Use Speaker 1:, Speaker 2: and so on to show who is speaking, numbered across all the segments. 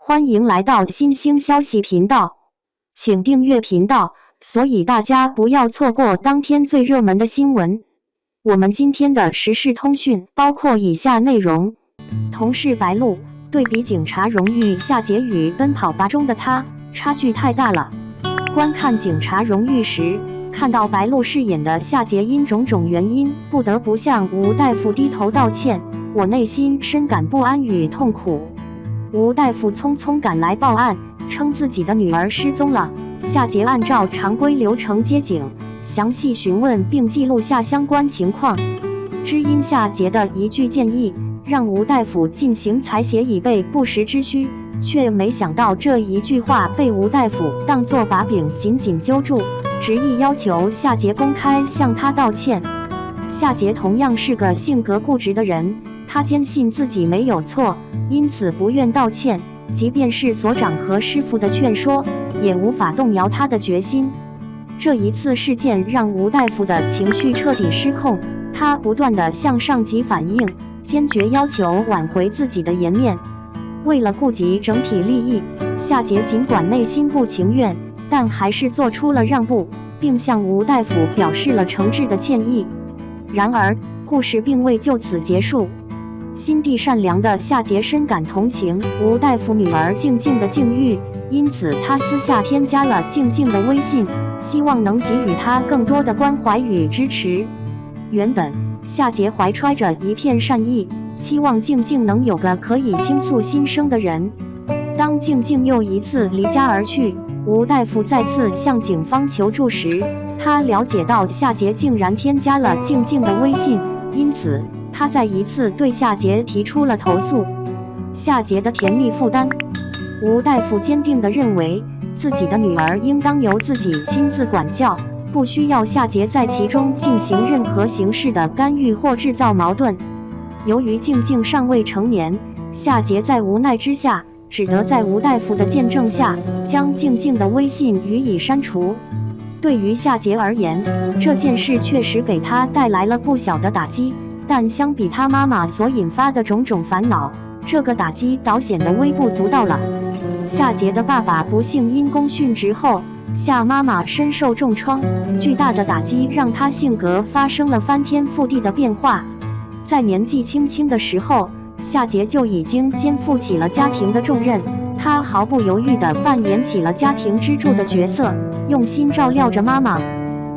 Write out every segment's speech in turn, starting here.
Speaker 1: 欢迎来到新兴消息频道，请订阅频道，所以大家不要错过当天最热门的新闻。我们今天的时事通讯包括以下内容：同事白鹿对比警察荣誉夏桀与奔跑吧中的他，差距太大了。观看警察荣誉时，看到白鹿饰演的夏桀因种种原因不得不向吴大夫低头道歉，我内心深感不安与痛苦。吴大夫匆匆赶来报案，称自己的女儿失踪了。夏桀按照常规流程接警，详细询问并记录下相关情况。只因夏桀的一句建议，让吴大夫进行采血以备不时之需，却没想到这一句话被吴大夫当作把柄紧紧揪住，执意要求夏桀公开向他道歉。夏桀同样是个性格固执的人，他坚信自己没有错，因此不愿道歉，即便是所长和师傅的劝说，也无法动摇他的决心。这一次事件让吴大夫的情绪彻底失控，他不断地向上级反映，坚决要求挽回自己的颜面。为了顾及整体利益，夏桀尽管内心不情愿，但还是做出了让步，并向吴大夫表示了诚挚的歉意。然而，故事并未就此结束。心地善良的夏桀深感同情吴大夫女儿静静的境遇，因此他私下添加了静静的微信，希望能给予她更多的关怀与支持。原本夏桀怀揣着一片善意，期望静静能有个可以倾诉心声的人。当静静又一次离家而去，吴大夫再次向警方求助时，他了解到夏桀竟然添加了静静的微信，因此他再一次对夏桀提出了投诉。夏桀的甜蜜负担，吴大夫坚定地认为自己的女儿应当由自己亲自管教，不需要夏桀在其中进行任何形式的干预或制造矛盾。由于静静尚未成年，夏桀在无奈之下，只得在吴大夫的见证下，将静静的微信予以删除。对于夏桀而言，这件事确实给他带来了不小的打击，但相比他妈妈所引发的种种烦恼，这个打击倒显得微不足道了。夏桀的爸爸不幸因公殉职后，夏妈妈深受重创，巨大的打击让她性格发生了翻天覆地的变化。在年纪轻轻的时候，夏桀就已经肩负起了家庭的重任，他毫不犹豫地扮演起了家庭支柱的角色，用心照料着妈妈。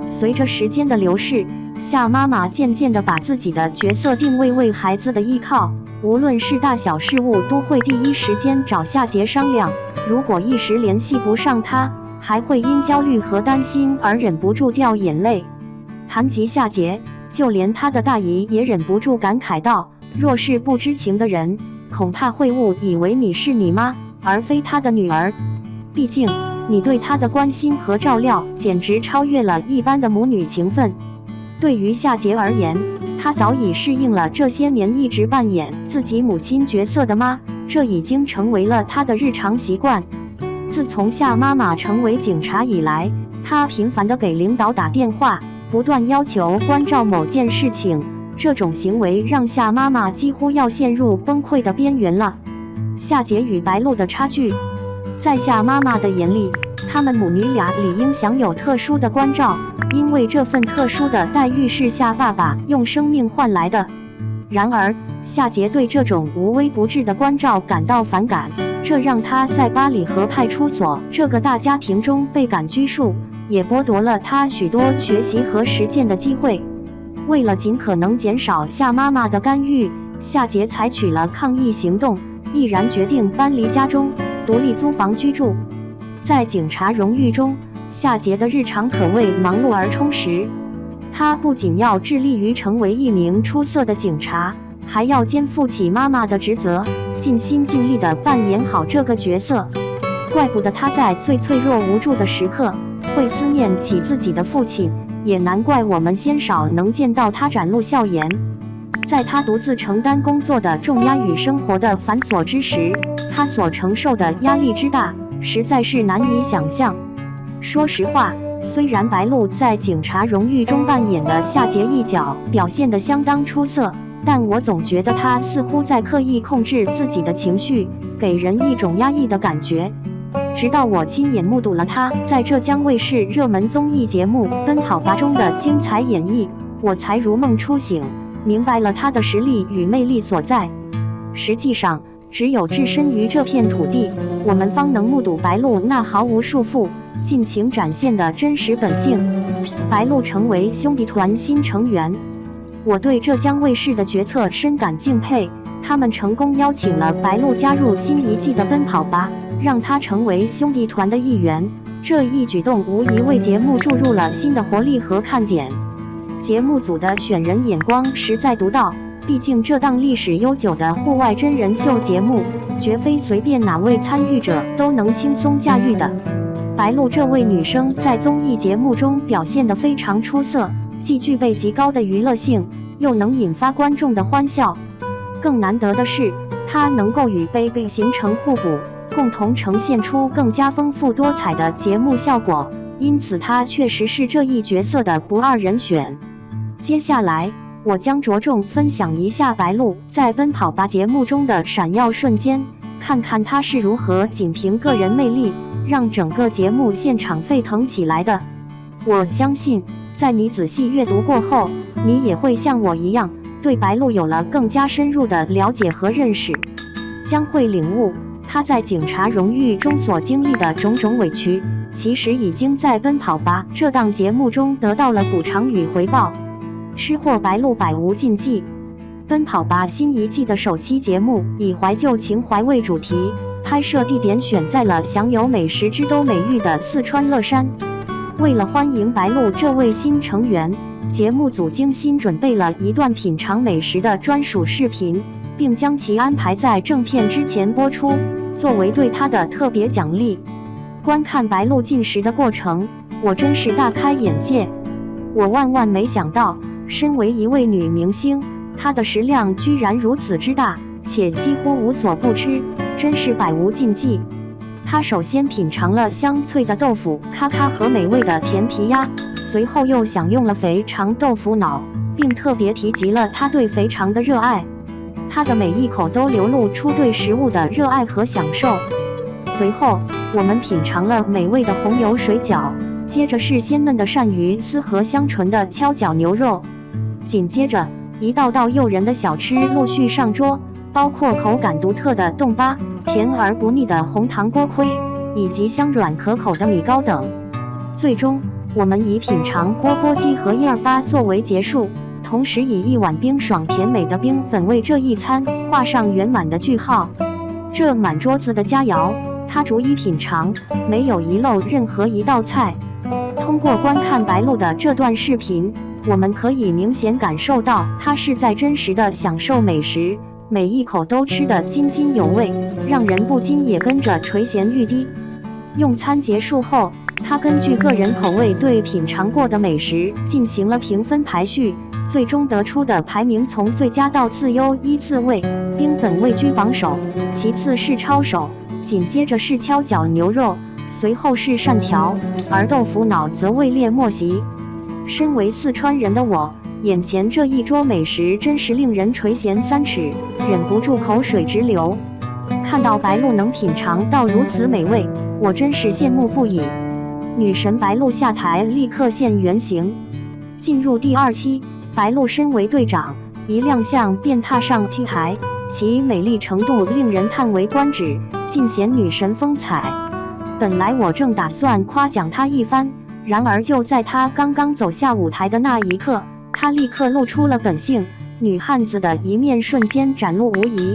Speaker 1: 随着时间的流逝，夏妈妈渐渐地把自己的角色定位为孩子的依靠，无论是大小事务都会第一时间找夏桀商量，如果一时联系不上他，还会因焦虑和担心而忍不住掉眼泪。谈及夏桀，就连他的大姨也忍不住感慨道，若是不知情的人，恐怕会误以为你是你妈，而非他的女儿。毕竟你对他的关心和照料简直超越了一般的母女情分。对于夏桀而言，他早已适应了这些年一直扮演自己母亲角色的妈，这已经成为了他的日常习惯。自从夏妈妈成为警察以来，他频繁地给领导打电话，不断要求关照某件事情，这种行为让夏妈妈几乎要陷入崩溃的边缘了。夏桀与白鹿的差距，在夏妈妈的眼里，他们母女俩理应享有特殊的关照，因为这份特殊的待遇是夏爸爸用生命换来的。然而，夏桀对这种无微不至的关照感到反感，这让他在巴里河派出所这个大家庭中倍感拘束，也剥夺了他许多学习和实践的机会。为了尽可能减少夏妈妈的干预，夏桀采取了抗议行动，毅然决定搬离家中，独立租房居住。在警察荣誉中，夏桀的日常可谓忙碌而充实。他不仅要致力于成为一名出色的警察，还要肩负起妈妈的职责，尽心尽力地扮演好这个角色。怪不得他在最脆弱无助的时刻会思念起自己的父亲，也难怪我们鲜少能见到他展露笑颜。在他独自承担工作的重压与生活的繁琐之时，他所承受的压力之大，实在是难以想象。说实话，虽然白鹿在警察荣誉中扮演的夏桀一角表现得相当出色，但我总觉得她似乎在刻意控制自己的情绪，给人一种压抑的感觉。直到我亲眼目睹了她在浙江卫视热门综艺节目《奔跑吧》中的精彩演绎，我才如梦初醒，明白了她的实力与魅力所在。实际上，只有置身于这片土地，我们方能目睹白鹿那毫无束缚、尽情展现的真实本性。白鹿成为兄弟团新成员，我对浙江卫视的决策深感敬佩。他们成功邀请了白鹿加入新一季的《奔跑吧》，让她成为兄弟团的一员。这一举动无疑为节目注入了新的活力和看点。节目组的选人眼光实在独到，毕竟这档历史悠久的户外真人秀节目，绝非随便哪位参与者都能轻松驾驭的。白鹿这位女生在综艺节目中表现得非常出色，既具备极高的娱乐性，又能引发观众的欢笑。更难得的是，她能够与 Baby 形成互补，共同呈现出更加丰富多彩的节目效果，因此她确实是这一角色的不二人选。接下来，我将着重分享一下白鹿在《奔跑吧》节目中的闪耀瞬间，看看她是如何仅凭个人魅力让整个节目现场沸腾起来的。我相信，在你仔细阅读过后，你也会像我一样，对白鹿有了更加深入的了解和认识，将会领悟她在警察荣誉中所经历的种种委屈，其实已经在《奔跑吧》这档节目中得到了补偿与回报。吃货白鹿百无禁忌。奔跑吧新一季的首期节目以怀旧情怀为主题，拍摄地点选在了享有美食之都美誉的四川乐山。为了欢迎白鹿这位新成员，节目组精心准备了一段品尝美食的专属视频，并将其安排在正片之前播出，作为对她的特别奖励。观看白鹿进食的过程，我真是大开眼界。我万万没想到，身为一位女明星，她的食量居然如此之大，且几乎无所不吃，真是百无禁忌。她首先品尝了香脆的豆腐咔咔和美味的甜皮鸭，随后又享用了肥肠豆腐脑，并特别提及了她对肥肠的热爱。她的每一口都流露出对食物的热爱和享受。随后，我们品尝了美味的红油水饺，接着是鲜嫩的鳝鱼丝和香醇的跷脚牛肉，紧接着一道道诱人的小吃陆续上桌，包括口感独特的冻粑、甜而不腻的红糖锅盔，以及香软可口的米糕等。最终，我们以品尝钵钵鸡和叶儿粑作为结束，同时以一碗冰爽甜美的冰粉为这一餐画上圆满的句号。这满桌子的佳肴，他逐一品尝，没有遗漏任何一道菜。通过观看白鹿的这段视频，我们可以明显感受到他是在真实的享受美食，每一口都吃得津津有味，让人不禁也跟着垂涎欲滴。用餐结束后，他根据个人口味对品尝过的美食进行了评分排序，最终得出的排名从最佳到次优依次位，冰粉位居榜首，其次是抄手，紧接着是跷脚牛肉，随后是鳝条，而豆腐脑则位列末席。身为四川人的我，眼前这一桌美食真是令人垂涎三尺，忍不住口水直流。看到白鹿能品尝到如此美味，我真是羡慕不已。女神白鹿下台立刻现原形。进入第2期，白鹿身为队长，一亮相便踏上 T 台，其美丽程度令人叹为观止，尽显女神风采。本来我正打算夸奖她一番，然而就在她刚刚走下舞台的那一刻，她立刻露出了本性，女汉子的一面瞬间展露无遗。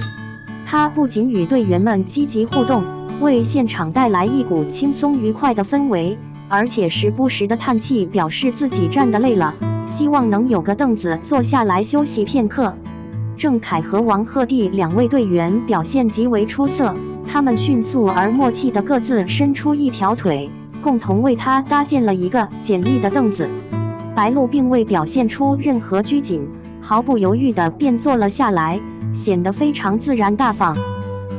Speaker 1: 她不仅与队员们积极互动，为现场带来一股轻松愉快的氛围，而且时不时的叹气，表示自己站得累了，希望能有个凳子坐下来休息片刻。郑恺和王鹤棣2位队员表现极为出色，他们迅速而默契地各自伸出一条腿，共同为他搭建了一个简易的凳子。白鹿并未表现出任何拘谨，毫不犹豫地便坐了下来，显得非常自然大方。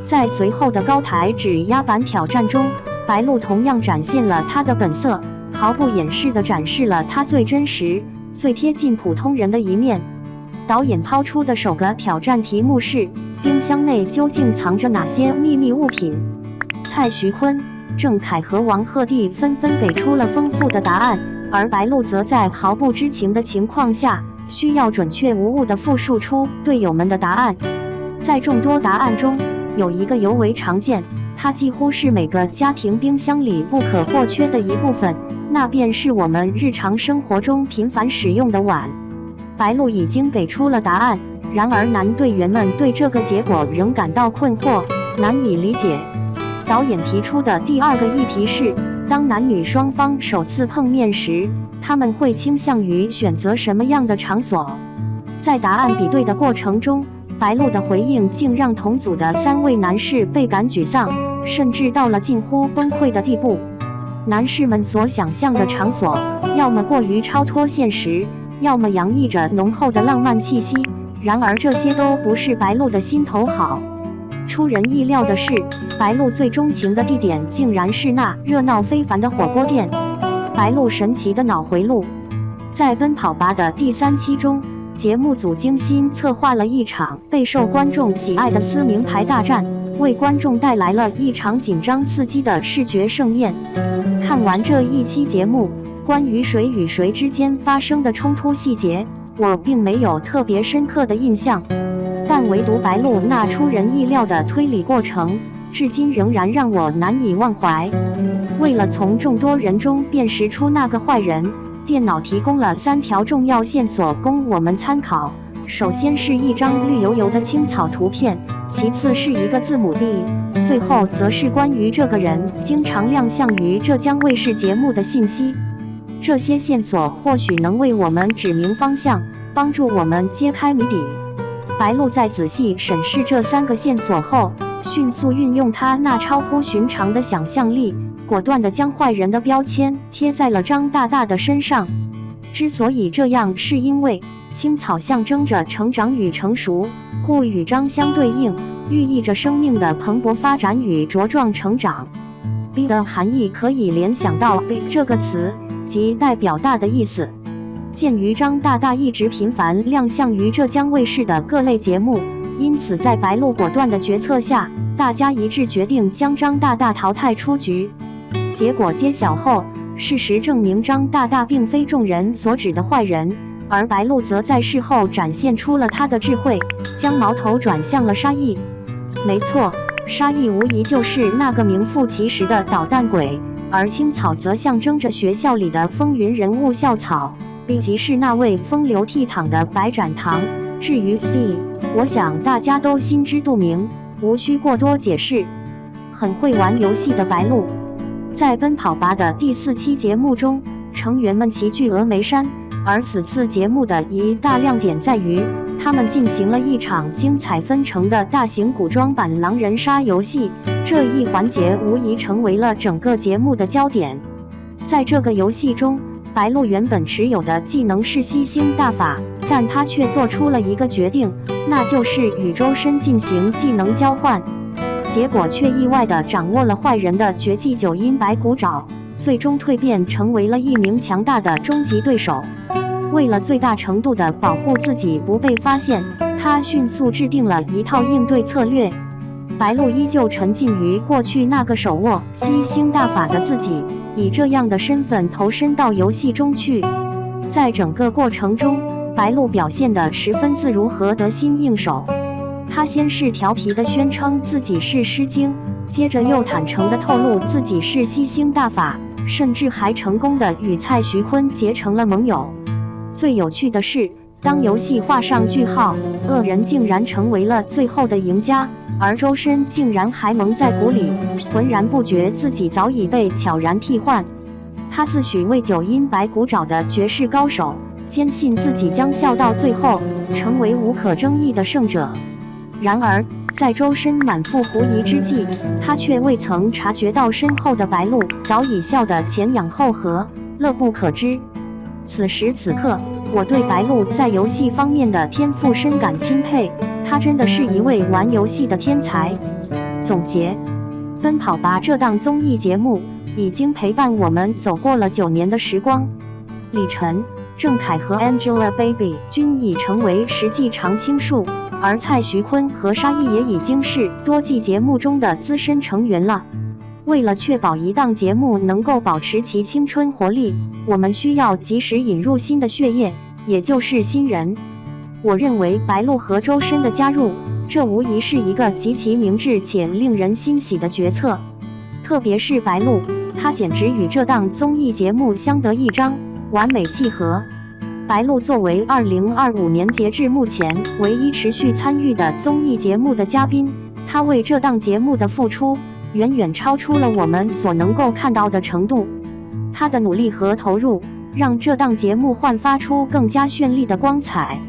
Speaker 1: 在随后的高台指压板挑战中，白鹿同样展现了她的本色，毫不掩饰地展示了她最真实、最贴近普通人的一面。导演抛出的首个挑战题目是：冰箱内究竟藏着哪些秘密物品？蔡徐坤、郑恺和王鹤棣纷纷给出了丰富的答案，而白鹿则在毫不知情的情况下，需要准确无误地复述出队友们的答案。在众多答案中，有一个尤为常见，它几乎是每个家庭冰箱里不可或缺的一部分，那便是我们日常生活中频繁使用的碗。白鹿已经给出了答案，然而男队员们对这个结果仍感到困惑，难以理解。导演提出的第二个议题是，当男女双方首次碰面时，他们会倾向于选择什么样的场所？在答案比对的过程中，白鹿的回应竟让同组的3位男士倍感沮丧，甚至到了近乎崩溃的地步。男士们所想象的场所，要么过于超脱现实，要么洋溢着浓厚的浪漫气息，然而这些都不是白鹿的心头好。出人意料的是，白鹿最钟情的地点竟然是那热闹非凡的火锅店。白鹿神奇的脑回路。在《奔跑吧》的第3期中，节目组精心策划了一场备受观众喜爱的撕名牌大战，为观众带来了一场紧张刺激的视觉盛宴。看完这一期节目，关于谁与谁之间发生的冲突细节，我并没有特别深刻的印象，但唯独白鹿那出人意料的推理过程，至今仍然让我难以忘怀。为了从众多人中辨识出那个坏人，电脑提供了3条重要线索供我们参考。首先是一张绿油油的青草图片，其次是一个字母 B， 最后则是关于这个人经常亮相于浙江卫视节目的信息。这些线索或许能为我们指明方向，帮助我们揭开谜底。白鹿在仔细审视这3个线索后，迅速运用他那超乎寻常的想象力，果断地将坏人的标签贴在了张大大的身上。之所以这样，是因为青草象征着成长与成熟，故与张相对应，寓意着生命的蓬勃发展与茁壮成长。B 的含义可以联想到 big 这个词，即代表大的意思。鉴于张大大一直频繁亮相于浙江卫视的各类节目，因此在白鹿果断的决策下，大家一致决定将张大大淘汰出局。结果揭晓后，事实证明张大大并非众人所指的坏人，而白鹿则在事后展现出了他的智慧，将矛头转向了沙溢。没错，沙溢无疑就是那个名副其实的捣蛋鬼，而青草则象征着学校里的风云人物校草，并即是那位风流倜傥的白展堂。至于 C， 我想大家都心知肚明，无需过多解释。很会玩游戏的白鹿。在《奔跑吧》的第4期节目中，成员们齐聚峨眉山，而此次节目的一大亮点在于，他们进行了一场精彩纷呈的大型古装版狼人杀游戏，这一环节无疑成为了整个节目的焦点。在这个游戏中，白鹿原本持有的技能是吸星大法，但他却做出了一个决定，那就是与周深进行技能交换。结果却意外地掌握了坏人的绝技9阴白骨爪，最终蜕变成为了一名强大的终极对手。为了最大程度地保护自己不被发现，他迅速制定了一套应对策略。白鹿依旧沉浸于过去那个手握吸星大法的自己，以这样的身份投身到游戏中去。在整个过程中，白鹿表现得十分自如和得心应手。他先是调皮地宣称自己是诗经，接着又坦诚地透露自己是吸星大法，甚至还成功地与蔡徐坤结成了盟友。最有趣的是，当游戏画上句号，恶人竟然成为了最后的赢家，而周深竟然还蒙在鼓里，浑然不觉自己早已被悄然替换。他自诩为9阴白骨爪的绝世高手，坚信自己将笑到最后，成为无可争议的胜者。然而，在周深满腹狐疑之际，他却未曾察觉到身后的白鹿早已笑得前仰后合，乐不可支。此时此刻，我对白鹿在游戏方面的天赋深感钦佩，他真的是一位玩游戏的天才。总结：奔跑吧这档综艺节目已经陪伴我们走过了9年的时光。李晨、郑恺和 Angelababy 均已成为实际常青树，而蔡徐坤和沙溢也已经是多季节目中的资深成员了。为了确保一档节目能够保持其青春活力，我们需要及时引入新的血液，也就是新人。我认为白鹿和周深的加入，这无疑是一个极其明智且令人欣喜的决策。特别是白鹿，他简直与这档综艺节目相得益彰，完美契合。白鹿作为2025年截至目前唯一持续参与的综艺节目的嘉宾，他为这档节目的付出远远超出了我们所能够看到的程度。他的努力和投入，让这档节目焕发出更加绚丽的光彩。